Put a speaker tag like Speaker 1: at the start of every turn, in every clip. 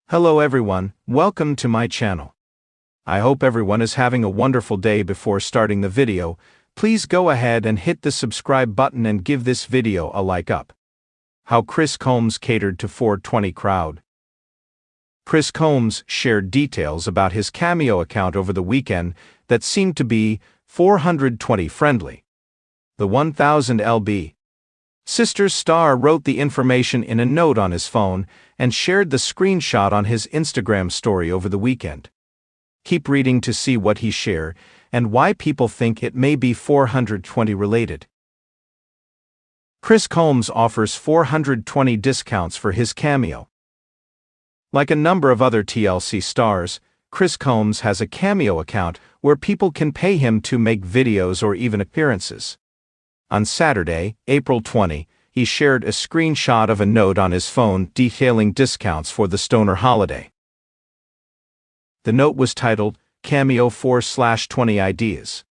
Speaker 1: Hello everyone, welcome to my channel. I hope everyone is having a wonderful day. Before starting the video, please go ahead and hit the subscribe button and give this video a like up. How Chris Combs catered to 420 crowd. Chris Combs shared details about his Cameo account over the weekend that seemed to be 420 friendly. The 1000 lb. Sisters star wrote the information in a note on his phone and shared the screenshot on his Instagram story over the weekend. Keep reading to see what he shared and why people think it may be 420 related. Chris Combs offers 420 discounts for his Cameo. Like a number of other TLC stars, Chris Combs has a Cameo account where people can pay him to make videos or even appearances. On Saturday, April 20, he shared a screenshot of a note on his phone detailing discounts for the Stoner holiday. The note was titled, Cameo 4/20 Ideas.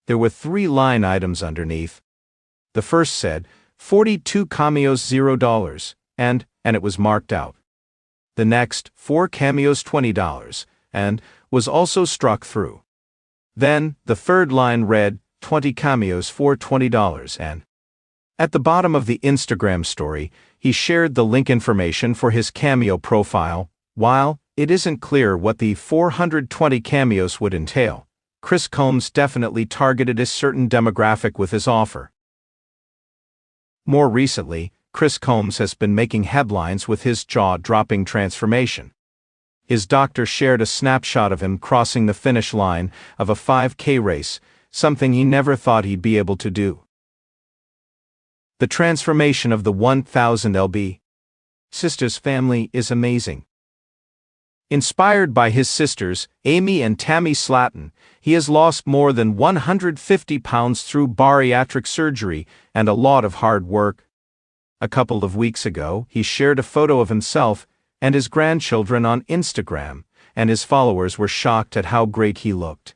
Speaker 1: There were 3 line items underneath. The first said, 42 cameos $0, and it was marked out. The next, 4 cameos $20, and was also struck through. Then, the third line read, 20 cameos for $20, and at the bottom of the Instagram story, he shared the link information for his Cameo profile. While it isn't clear what the 420 cameos would entail, Chris Combs definitely targeted a certain demographic with his offer. More recently, Chris Combs has been making headlines with his jaw-dropping transformation. His doctor shared a snapshot of him crossing the finish line of a 5K race, something he never thought he'd be able to do. The transformation of the 1000 lb. Sisters family is amazing. Inspired by his sisters, Amy and Tammy Slaton, he has lost more than 150 pounds through bariatric surgery and a lot of hard work. A couple of weeks ago, he shared a photo of himself and his grandchildren on Instagram, and his followers were shocked at how great he looked.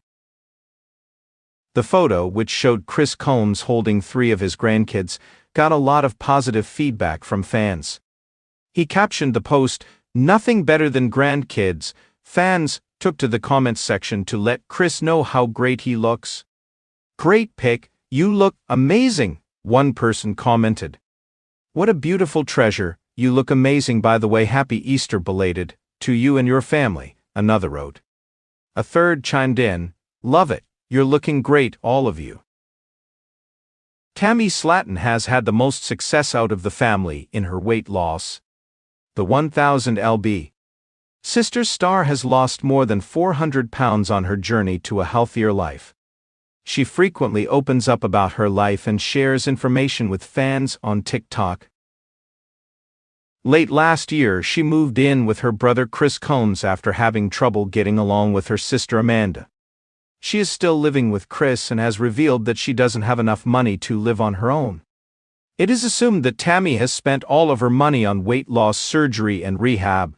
Speaker 1: The photo, which showed Chris Combs holding 3 of his grandkids, got a lot of positive feedback from fans. He captioned the post, "Nothing better than grandkids." Fans took to the comments section to let Chris know how great he looks. "Great pic, you look amazing," one person commented. "What a beautiful treasure, you look amazing, by the way, happy Easter belated, to you and your family," another wrote. A third chimed in, "Love it, you're looking great, all of you." Tammy Slaton has had the most success out of the family in her weight loss. The 1000 lb. Sister star has lost more than 400 pounds on her journey to a healthier life. She frequently opens up about her life and shares information with fans on TikTok. Late last year, she moved in with her brother Chris Combs after having trouble getting along with her sister Amanda. She is still living with Chris and has revealed that she doesn't have enough money to live on her own. It is assumed that Tammy has spent all of her money on weight loss surgery and rehab.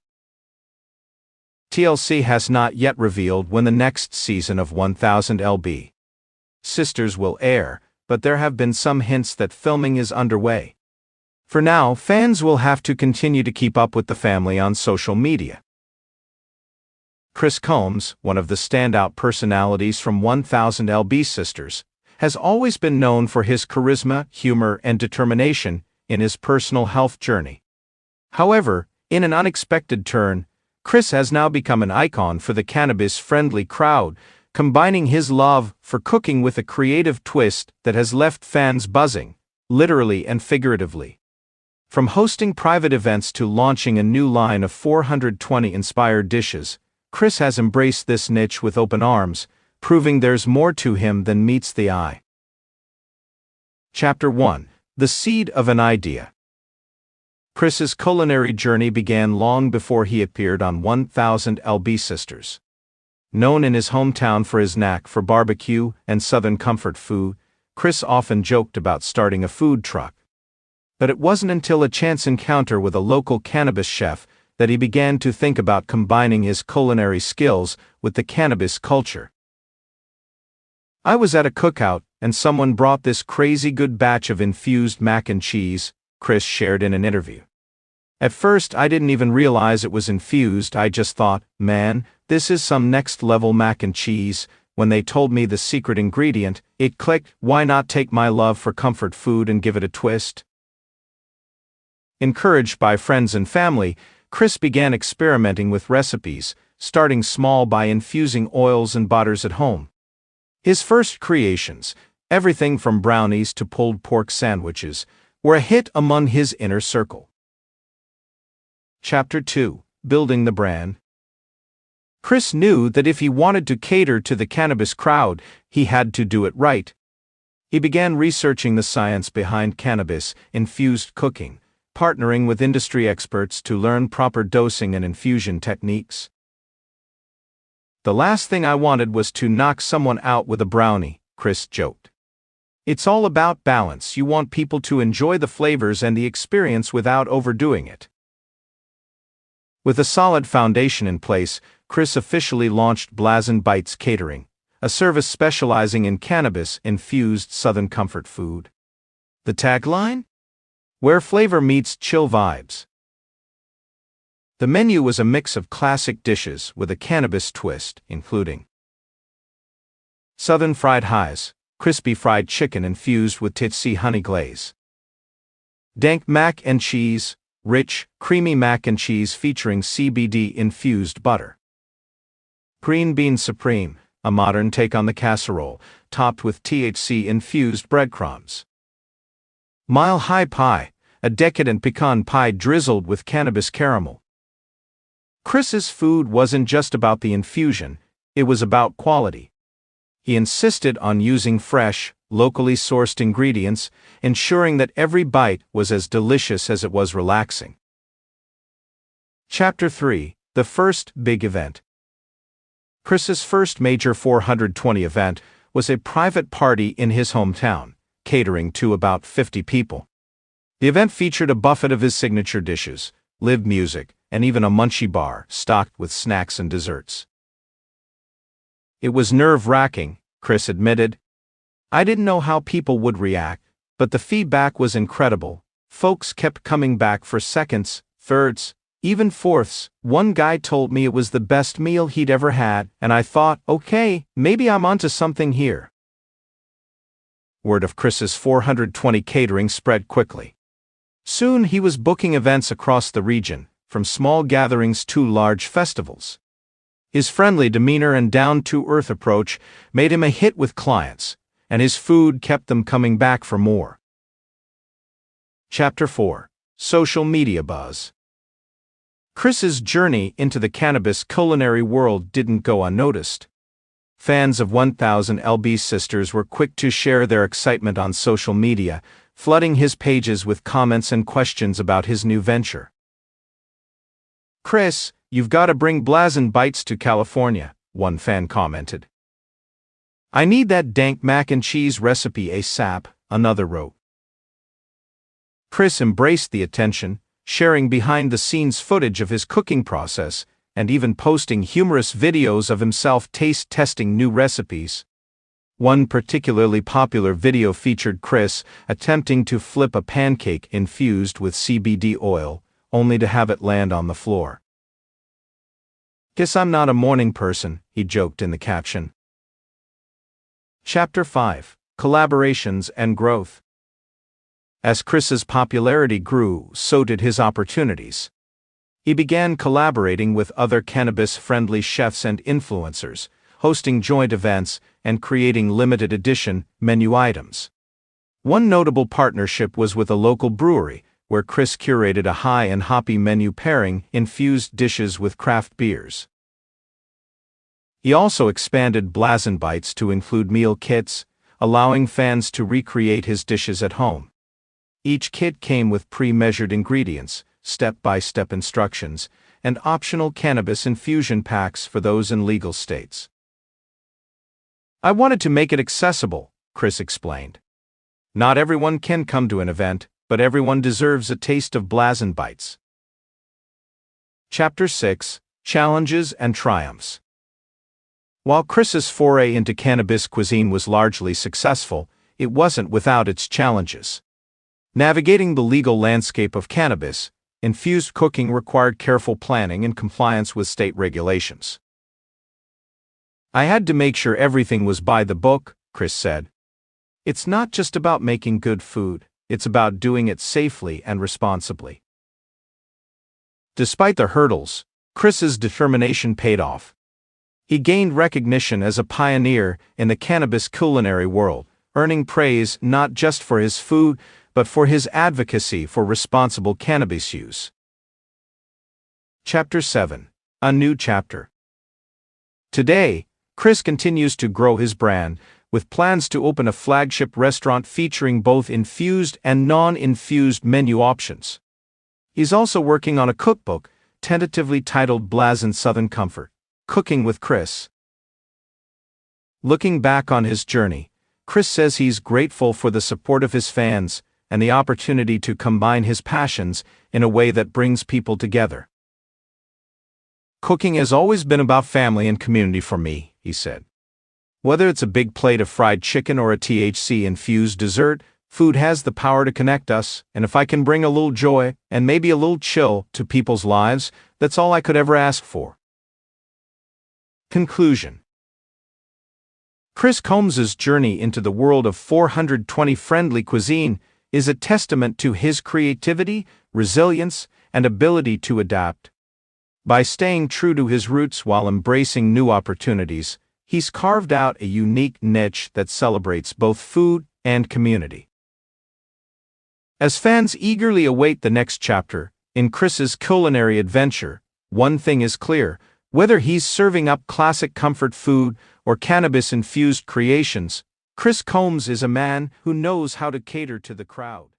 Speaker 1: TLC has not yet revealed when the next season of 1000 lb. Sisters will air, but there have been some hints that filming is underway. For now, fans will have to continue to keep up with the family on social media. Chris Combs, one of the standout personalities from 1000 lb Sisters, has always been known for his charisma, humor, and determination in his personal health journey. However, in an unexpected turn, Chris has now become an icon for the cannabis-friendly crowd, combining his love for cooking with a creative twist that has left fans buzzing, literally and figuratively. From hosting private events to launching a new line of 420 inspired dishes, Chris has embraced this niche with open arms, proving there's more to him than meets the eye. Chapter 1: The Seed of an Idea. Chris's culinary journey began long before he appeared on 1000 lb Sisters. Known in his hometown for his knack for barbecue and Southern comfort food, Chris often joked about starting a food truck. But it wasn't until a chance encounter with a local cannabis chef that he began to think about combining his culinary skills with the cannabis culture. "I was at a cookout, and someone brought this crazy good batch of infused mac and cheese," Chris shared in an interview. At first, I didn't even realize it was infused. I just thought, man, this is some next-level mac and cheese. When they told me the secret ingredient, it clicked. Why not take my love for comfort food and give it a twist? Encouraged by friends and family, Chris began experimenting with recipes, starting small by infusing oils and butters at home. His first creations, everything from brownies to pulled pork sandwiches, were a hit among his inner circle. Chapter 2: Building the Brand. Chris knew that if he wanted to cater to the cannabis crowd, he had to do it right. He began researching the science behind cannabis-infused cooking, partnering with industry experts to learn proper dosing and infusion techniques. The last thing I wanted was to knock someone out with a brownie, Chris joked. It's all about balance. You want people to enjoy the flavors and the experience without overdoing it. With a solid foundation in place, Chris officially launched Blazin' Bites Catering, a service specializing in cannabis-infused Southern comfort food. The tagline? Where flavor meets chill vibes. The menu was a mix of classic dishes with a cannabis twist, including Southern fried highs, crispy fried chicken infused with TLC honey glaze. Dank mac and cheese, rich, creamy mac and cheese featuring CBD-infused butter. Green Bean Supreme, a modern take on the casserole, topped with THC-infused breadcrumbs. Mile High Pie, a decadent pecan pie drizzled with cannabis caramel. Chris's food wasn't just about the infusion, it was about quality. He insisted on using fresh, locally sourced ingredients, ensuring that every bite was as delicious as it was relaxing. Chapter 3: The First Big Event. Chris's first major 420 event was a private party in his hometown, catering to about 50 people. The event featured a buffet of his signature dishes, live music, and even a munchie bar stocked with snacks and desserts. It was nerve-wracking, Chris admitted. I didn't know how people would react, but the feedback was incredible. Folks kept coming back for seconds, thirds, even fourths. One guy told me it was the best meal he'd ever had, and I thought, okay, maybe I'm onto something here. Word of Chris's 420 catering spread quickly. Soon he was booking events across the region, from small gatherings to large festivals. His friendly demeanor and down-to-earth approach made him a hit with clients, and his food kept them coming back for more. Chapter 4: Social Media Buzz. Chris's journey into the cannabis culinary world didn't go unnoticed. Fans of 1000lb Sisters were quick to share their excitement on social media, flooding his pages with comments and questions about his new venture. Chris, you've got to bring Blazin' Bites to California, one fan commented. I need that dank mac and cheese recipe ASAP, another wrote. Chris embraced the attention, sharing behind-the-scenes footage of his cooking process, and even posting humorous videos of himself taste-testing new recipes. One particularly popular video featured Chris attempting to flip a pancake infused with CBD oil, only to have it land on the floor. Guess I'm not a morning person, he joked in the caption. Chapter 5: Collaborations and Growth. As Chris's popularity grew, so did his opportunities. He began collaborating with other cannabis-friendly chefs and influencers, hosting joint events, and creating limited-edition menu items. One notable partnership was with a local brewery, where Chris curated a high and hoppy menu pairing infused dishes with craft beers. He also expanded Blazin' Bites to include meal kits, allowing fans to recreate his dishes at home. Each kit came with pre-measured ingredients, step-by-step instructions, and optional cannabis infusion packs for those in legal states. I wanted to make it accessible, Chris explained. Not everyone can come to an event, but everyone deserves a taste of Blazin' Bites. Chapter 6: Challenges and Triumphs. While Chris's foray into cannabis cuisine was largely successful, it wasn't without its challenges. Navigating the legal landscape of cannabis, infused cooking required careful planning and compliance with state regulations. "I had to make sure everything was by the book," Chris said. "It's not just about making good food, it's about doing it safely and responsibly." Despite the hurdles, Chris's determination paid off. He gained recognition as a pioneer in the cannabis culinary world, earning praise not just for his food, but for his advocacy for responsible cannabis use. Chapter 7. A New Chapter. Today, Chris continues to grow his brand, with plans to open a flagship restaurant featuring both infused and non-infused menu options. He's also working on a cookbook, tentatively titled Blazin' Southern Comfort, Cooking with Chris. Looking back on his journey, Chris says he's grateful for the support of his fans and the opportunity to combine his passions in a way that brings people together. "Cooking has always been about family and community for me," he said. "Whether it's a big plate of fried chicken or a THC-infused dessert, food has the power to connect us, and if I can bring a little joy, and maybe a little chill, to people's lives, that's all I could ever ask for." Conclusion. Chris Combs's journey into the world of 420-friendly cuisine is a testament to his creativity, resilience, and ability to adapt. By staying true to his roots while embracing new opportunities, he's carved out a unique niche that celebrates both food and community. As fans eagerly await the next chapter in Chris's culinary adventure, one thing is clear: whether he's serving up classic comfort food or cannabis-infused creations, Chris Combs is a man who knows how to cater to the crowd.